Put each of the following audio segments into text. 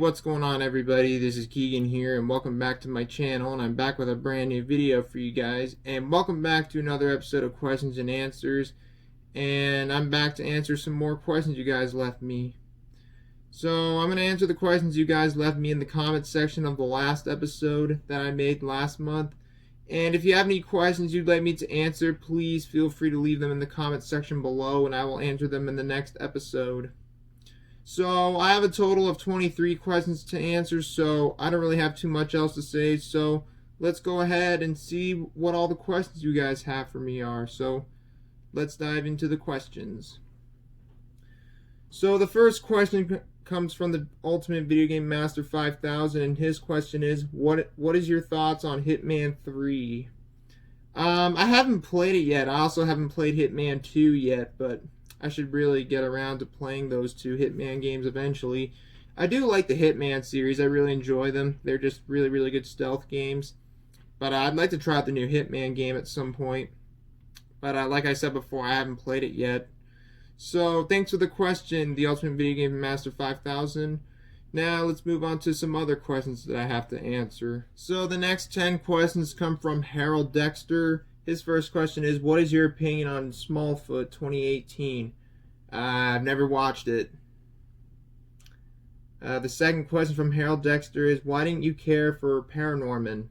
What's going on, everybody? This is Keegan here, and welcome back to my channel. And I'm back with a brand new video for you guys. And welcome back to another episode of Questions and Answers. And I'm back to answer some more questions you guys left me. So I'm going to answer the questions you guys left me in the comments section of the last episode that I made last month. And if you have any questions you'd like me to answer, please feel free to leave them in the comments section below, and I will answer them in the next episode. So I have a total of 23 questions to answer, so I don't really have too much else to say. So let's go ahead and see what all the questions you guys have for me are. So let's dive into the questions. So the first question comes from the Ultimate VideoGameMaster5000, and his question is, what is your thoughts on Hitman 3? I haven't played it yet. I also haven't played Hitman 2 yet, but I should really get around to playing those two Hitman games eventually. I do like the Hitman series. I really enjoy them. They're just really, really good stealth games. But I'd like to try out the new Hitman game at some point. But like I said before, I haven't played it yet. So thanks for the question, the Ultimate VideoGameMaster5000. Now let's move on to some other questions that I have to answer. So the next 10 questions come from Harold Dexter. His first question is, what is your opinion on Smallfoot 2018? I've never watched it. The second question from Harold Dexter is, why didn't you care for Paranorman?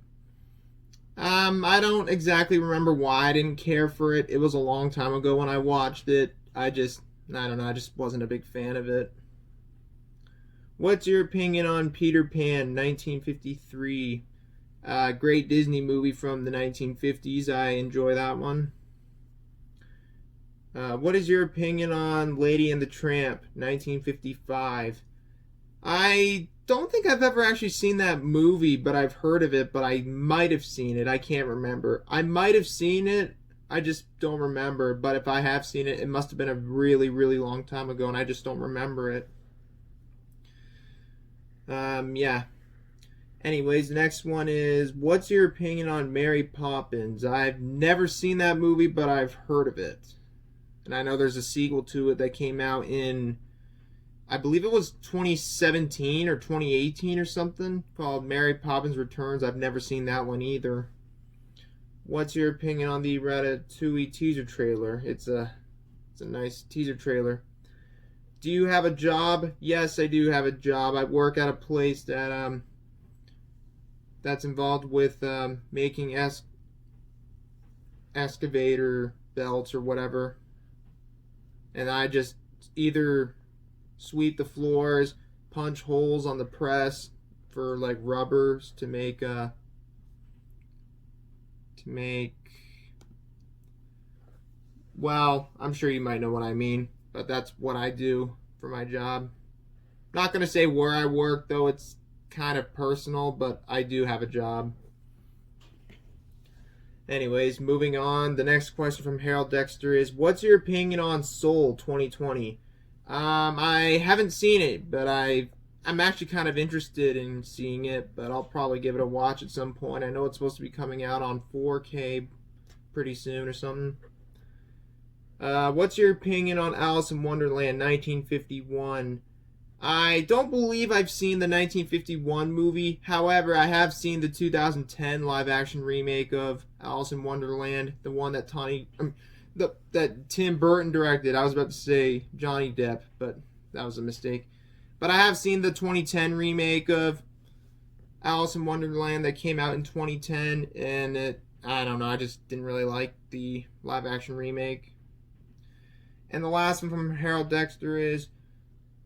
I don't exactly remember why I didn't care for it. It was a long time ago when I watched it. I don't know, I just wasn't a big fan of it. What's your opinion on Peter Pan 1953? Great Disney movie from the 1950s. I enjoy that one. What is your opinion on Lady and the Tramp 1955? I don't think I've ever actually seen that movie, but I've heard of it, but I might have seen it. I can't remember. I might have seen it. I just don't remember. But if I have seen it, it must have been a really, really long time ago, and I just don't remember it. Yeah. Anyways, the next one is, what's your opinion on Mary Poppins? I've never seen that movie, but I've heard of it. And I know there's a sequel to it that came out in, I believe it was 2017 or 2018 or something, called Mary Poppins Returns. I've never seen that one either. What's your opinion on the Ratatouille teaser trailer? It's a nice teaser trailer. Do you have a job? Yes, I do have a job. I work at a place that that's involved with making excavator belts or whatever. And I just either sweep the floors, punch holes on the press for like rubbers to make well, I'm sure you might know what I mean, but that's what I do for my job. Not gonna say where I work, though. It's kind of personal, but I do have a job. Anyways, moving on. The next question from Harold Dexter is, what's your opinion on Soul 2020? I haven't seen it, but I'm actually kind of interested in seeing it, but I'll probably give it a watch at some point. I know it's supposed to be coming out on 4K pretty soon or something. What's your opinion on Alice in Wonderland 1951? I don't believe I've seen the 1951 movie. However, I have seen the 2010 live-action remake of Alice in Wonderland, the one that that Tim Burton directed. I was about to say Johnny Depp, but that was a mistake. But I have seen the 2010 remake of Alice in Wonderland that came out in 2010, and I don't know, I just didn't really like the live-action remake. And the last one from Harold Dexter is,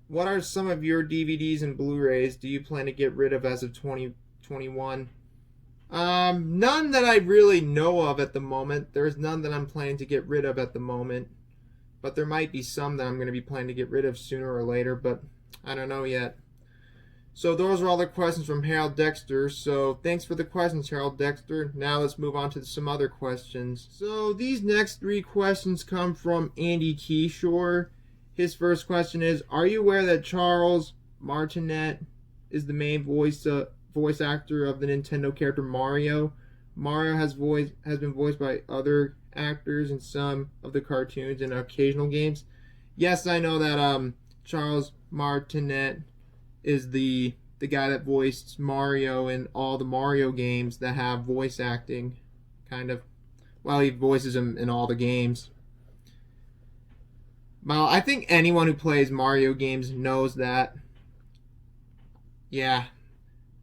what are some of your DVDs and Blu-rays do you plan to get rid of as of 2021? None that I really know of at the moment. There's none that I'm planning to get rid of at the moment. But there might be some that I'm going to be planning to get rid of sooner or later, but I don't know yet. So those are all the questions from Harold Dexter. So thanks for the questions, Harold Dexter. Now let's move on to some other questions. So these next 3 questions come from andykishore. His first question is, are you aware that Charles Martinet is the main voice actor of the Nintendo character Mario? Mario has been voiced by other actors in some of the cartoons and occasional games. Yes, I know that Charles Martinet is the the guy that voiced Mario in all the Mario games that have voice acting, kind of. Well, he voices him in all the games. Well, I think anyone who plays Mario games knows that. Yeah.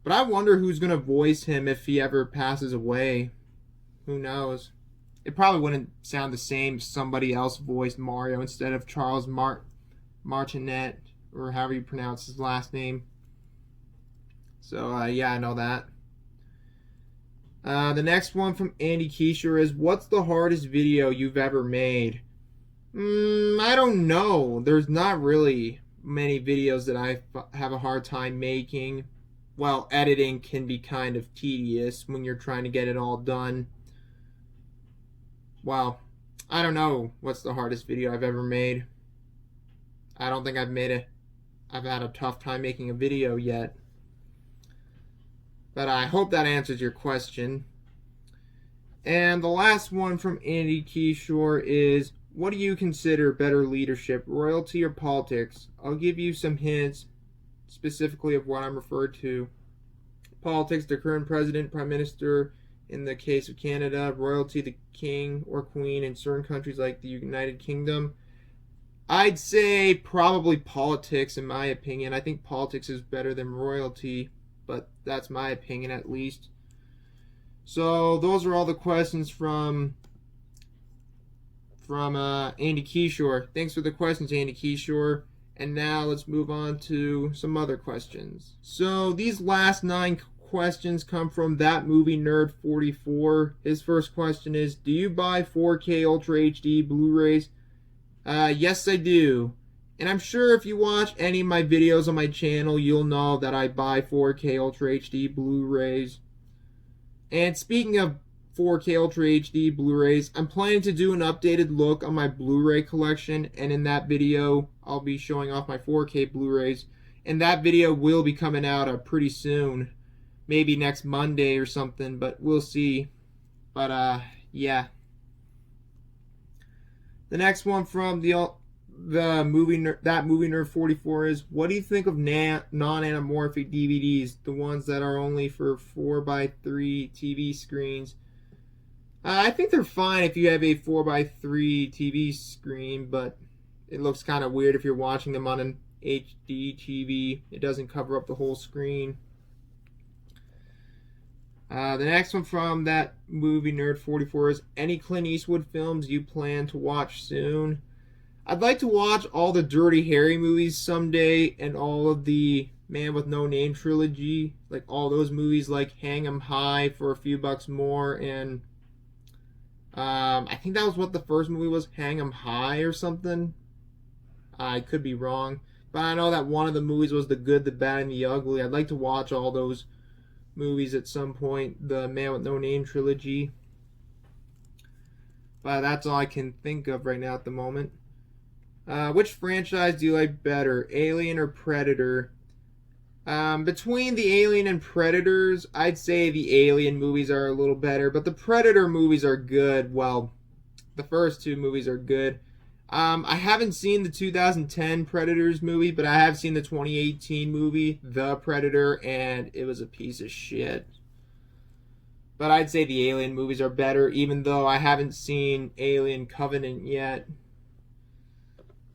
But I wonder who's going to voice him if he ever passes away. Who knows? It probably wouldn't sound the same if somebody else voiced Mario instead of Charles Martinet, or however you pronounce his last name. So, yeah, I know that. The next one from andykishore is, what's the hardest video you've ever made? I don't know. There's not really many videos that I have a hard time making. Well, editing can be kind of tedious when you're trying to get it all done. Well, I don't know what's the hardest video I've ever made. I don't think I've had a tough time making a video yet. But I hope that answers your question. And the last one from andykishore is, what do you consider better leadership, royalty or politics? I'll give you some hints specifically of what I'm referred to. Politics, the current president, prime minister in the case of Canada. Royalty, the king or queen in certain countries like the United Kingdom. I'd say probably politics, in my opinion. I think politics is better than royalty, but that's my opinion at least. So those are all the questions from andykishore. Thanks for the questions, andykishore. And now let's move on to some other questions. So these last 9 questions come from ThatMovieNerd44. His first question is, do you buy 4K Ultra HD Blu-rays? Yes, I do. And I'm sure if you watch any of my videos on my channel, you'll know that I buy 4K Ultra HD Blu-rays. And speaking of 4K Ultra HD Blu-rays, I'm planning to do an updated look on my Blu-ray collection, and in that video I'll be showing off my 4K Blu-rays, and that video will be coming out pretty soon, maybe next Monday or something, but we'll see. But yeah. The next one from ThatMovieNerd44 is, what do you think of non-anamorphic DVDs, the ones that are only for 4x3 TV screens? I think they're fine if you have a 4x3 TV screen, but it looks kind of weird if you're watching them on an HD TV. It doesn't cover up the whole screen. The next one from ThatMovieNerd44 is, any Clint Eastwood films you plan to watch soon? I'd like to watch all the Dirty Harry movies someday, and all of the Man with No Name trilogy, like all those movies, like Hang 'em High for a few bucks more, and I think that was what the first movie was, Hang 'em High or something. I could be wrong, but I know that one of the movies was The Good, the Bad, and the Ugly. I'd like to watch all those movies at some point, the Man with No Name trilogy. But that's all I can think of right now at the moment. Which franchise do you like better, Alien or Predator? Between the Alien and Predators, I'd say the Alien movies are a little better, but the Predator movies are good. Well, the first 2 movies are good. I haven't seen the 2010 Predators movie, but I have seen the 2018 movie, The Predator, and it was a piece of shit. But I'd say the Alien movies are better, even though I haven't seen Alien Covenant yet.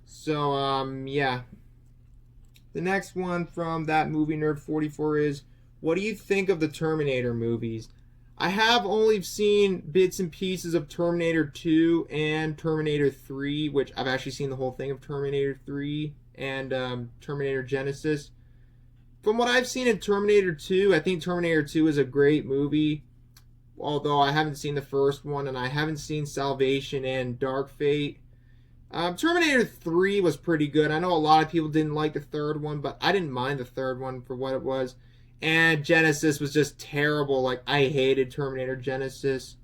So, yeah. The next one from ThatMovieNerd44 is, what do you think of the Terminator movies? I have only seen bits and pieces of Terminator 2 and Terminator 3, which I've actually seen the whole thing of Terminator 3 and Terminator Genesis. From what I've seen in Terminator 2, I think Terminator 2 is a great movie, although I haven't seen the first one, and I haven't seen Salvation and Dark Fate. Terminator 3 was pretty good. I know a lot of people didn't like the third one, but I didn't mind the third one for what it was. And Genesis was just terrible. Like, I hated Terminator Genesis.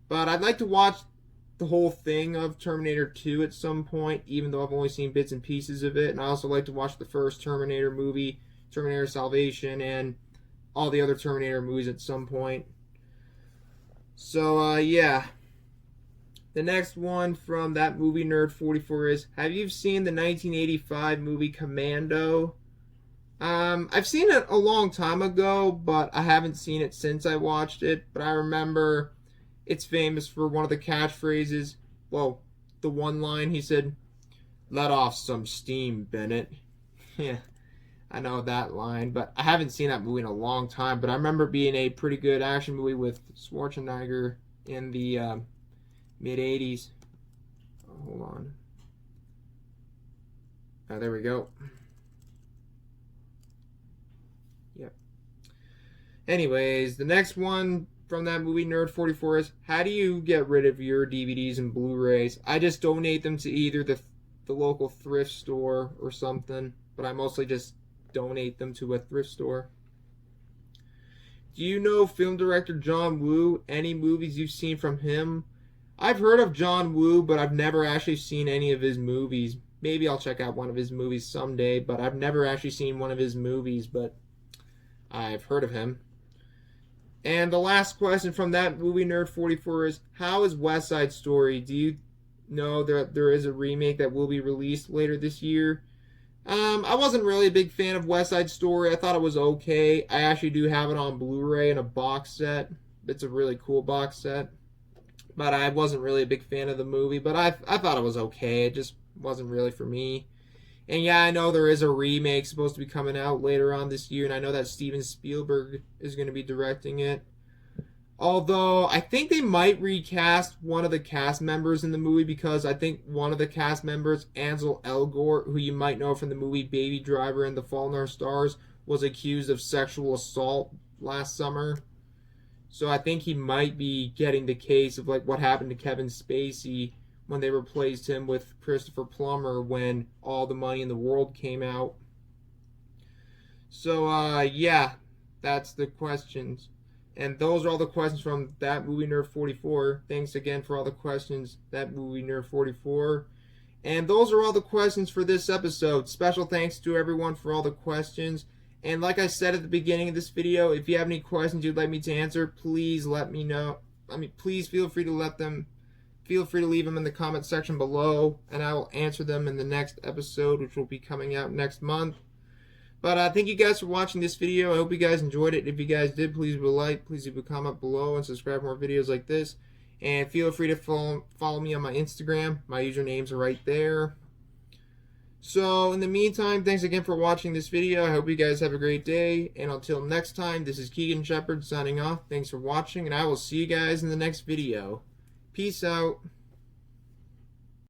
But I'd like to watch the whole thing of Terminator 2 at some point, even though I've only seen bits and pieces of it. And I also like to watch the first Terminator movie, Terminator Salvation, and all the other Terminator movies at some point. So, yeah. The next one from ThatMovieNerd44 is, have you seen the 1985 movie Commando? I've seen it a long time ago, but I haven't seen it since I watched it. But I remember it's famous for one of the catchphrases. Well, the one line he said, "Let off some steam, Bennett." Yeah, I know that line, but I haven't seen that movie in a long time. But I remember it being a pretty good action movie with Schwarzenegger in the mid '80s. Oh, hold on. Oh, there we go. Yep. Anyways, the next one from that movie Nerd44 is, how do you get rid of your DVDs and Blu-rays? I just donate them to either the local thrift store or something, but I mostly just donate them to a thrift store. Do you know film director John Woo? Any movies you've seen from him? I've heard of John Woo, but I've never actually seen any of his movies. Maybe I'll check out one of his movies someday, but I've never actually seen one of his movies, but I've heard of him. And the last question from that movie Nerd44 is, how is West Side Story? Do you know that there is a remake that will be released later this year? I wasn't really a big fan of West Side Story. I thought it was okay. I actually do have it on Blu-ray in a box set. It's a really cool box set. But I wasn't really a big fan of the movie. But I thought it was okay. It just wasn't really for me. And yeah, I know there is a remake supposed to be coming out later on this year. And I know that Steven Spielberg is going to be directing it. Although, I think they might recast one of the cast members in the movie, because I think one of the cast members, Ansel Elgort, who you might know from the movie Baby Driver and The Fault in Our Stars, was accused of sexual assault last summer. So I think he might be getting the case of like what happened to Kevin Spacey when they replaced him with Christopher Plummer when All the Money in the World came out. So, yeah, that's the questions. And those are all the questions from That Movie Nerd 44. Thanks again for all the questions, That Movie Nerd 44. And those are all the questions for this episode. Special thanks to everyone for all the questions. And like I said at the beginning of this video, if you have any questions you'd like me to answer, please let me know. Please feel free to leave them in the comment section below, and I will answer them in the next episode, which will be coming out next month. But thank you guys for watching this video. I hope you guys enjoyed it. If you guys did, please leave a like, please leave a comment below, and subscribe for more videos like this. And feel free to follow me on my Instagram. My usernames are right there. So in the meantime, thanks again for watching this video. I hope you guys have a great day. And until next time, this is Keegan Shepard signing off. Thanks for watching, and I will see you guys in the next video. Peace out.